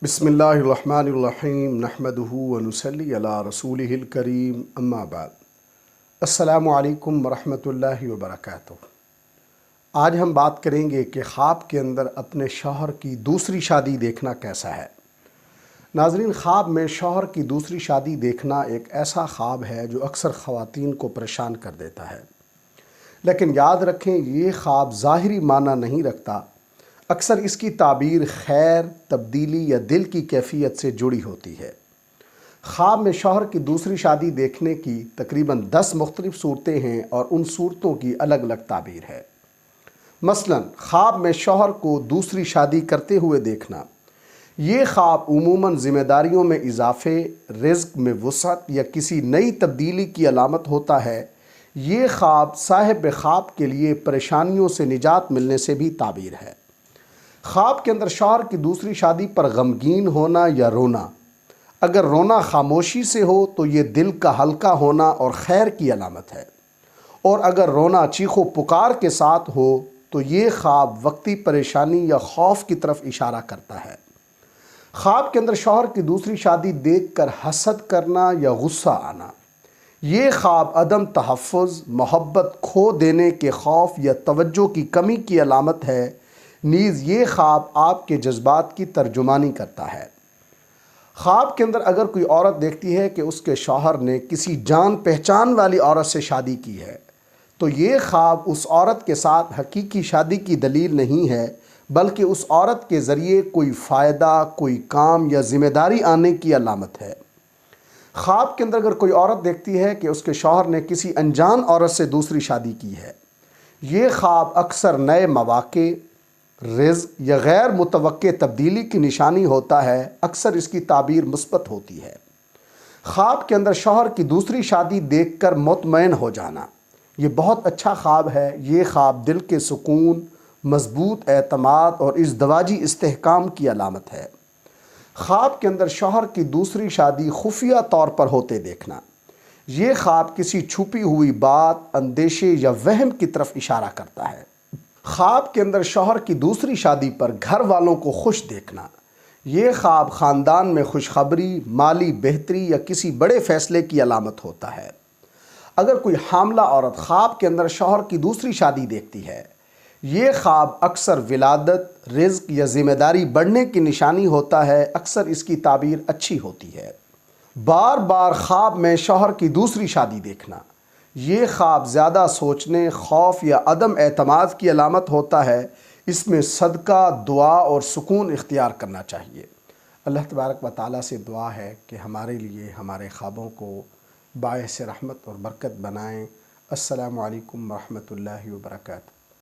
बिस्मिल्लाहिर्रहमानिर्रहीम नहमदुहु व नुसल्ली अला रसूलिहिल करीम अम्मा बाद। अस्सलामु अलैकुम वरहमतुल्लाहि व बरकातुहू। आज हम बात करेंगे कि ख्वाब के अंदर अपने शौहर की दूसरी शादी देखना कैसा है। नाज़रीन, ख्वाब में शौहर की दूसरी शादी देखना एक ऐसा ख्वाब है जो अक्सर ख़वातीन को परेशान कर देता है, लेकिन याद रखें ये ख्वाब ज़ाहिरी माना नहीं रखता। अक्सर इसकी ताबीर खैर, तब्दीली या दिल की कैफियत से जुड़ी होती है। ख्वाब में शौहर की दूसरी शादी देखने की तकरीबन 10 मुख्तलिफ सूरतें हैं और उन सूरतों की अलग अलग ताबीर है। मसलन, ख्वाब में शौहर को दूसरी शादी करते हुए देखना। ये ख्वाब उमूमन ज़िम्मेदारियों में इजाफ़े, रिज़्क़ में वुसअत या किसी नई तब्दीली की अलामत होता है। ये ख्वाब साहिब ख्वाब के लिए परेशानियों से निजात मिलने से भी ताबीर है। ख्वाब के अंदर शौहर की दूसरी शादी पर गमगीन होना या रोना। अगर रोना खामोशी से हो तो ये दिल का हल्का होना और खैर की अलामत है, और अगर रोना चीखो पुकार के साथ हो तो ये ख्वाब वक्ती परेशानी या खौफ की तरफ इशारा करता है। ख्वाब के अंदर शौहर की दूसरी शादी देखकर हसद करना या गुस्सा आना। ये ख्वाब अदम तहफ़्फ़ुज़, मोहब्बत खो देने के खौफ या तवज्जो की कमी की अलामत है। नीज़ ये ख्वाब आपके जज्बात की तर्जुमानी करता है। ख्वाब के अंदर अगर कोई औरत देखती है कि उसके शौहर ने किसी जान पहचान वाली औरत से शादी की है, तो ये ख्वाब उस औरत के साथ हकीकी शादी की दलील नहीं है, बल्कि उस औरत के ज़रिए कोई फ़ायदा, कोई काम या ज़िम्मेदारी आने की अलामत है। ख्वाब के अंदर अगर कोई औरत देखती है कि उसके शौहर ने किसी अनजान औरत से दूसरी शादी की है, ये ख्वाब अक्सर नए मौक़े, रिज़्क़ या गैर मुतवक्के तब्दीली की निशानी होता है। अक्सर इसकी ताबीर मुस्बत होती है। ख्वाब के अंदर शौहर की दूसरी शादी देखकर मुतमईन हो जाना, ये बहुत अच्छा ख्वाब है। ये ख्वाब दिल के सुकून, मजबूत एतमाद और इज़्दवाजी इस्तेहकाम की अलामत है। ख्वाब के अंदर शौहर की दूसरी शादी खुफिया तौर पर होते देखना। ये ख्वाब किसी छुपी हुई बात, अंदेशे या वहम की तरफ इशारा करता है। ख्वाब के अंदर शौहर की दूसरी शादी पर घर वालों को खुश देखना। ये ख्वाब ख़ानदान में खुशखबरी, माली बेहतरी या किसी बड़े फ़ैसले की अलामत होता है। अगर कोई हामला औरत ख्वाब के अंदर शौहर की दूसरी शादी देखती है, ये ख्वाब अक्सर विलादत, रिज़्क़ या ज़िम्मेदारी बढ़ने की निशानी होता है। अक्सर इसकी ताबीर अच्छी होती है। बार बार ख्वाब में शौहर की दूसरी शादी देखना। ये ख्वाब ज़्यादा सोचने, खौफ या अदम एतमाद की अलामत होता है। इसमें सदका, दुआ और सुकून इख्तियार करना चाहिए। अल्लाह तबारक व तआला से दुआ है कि हमारे लिए हमारे ख्वाबों को बाइस रहमत और बरकत बनाएँ। अस्सलामु अलैकुम व रहमतुल्लाहि व बरकातुहू।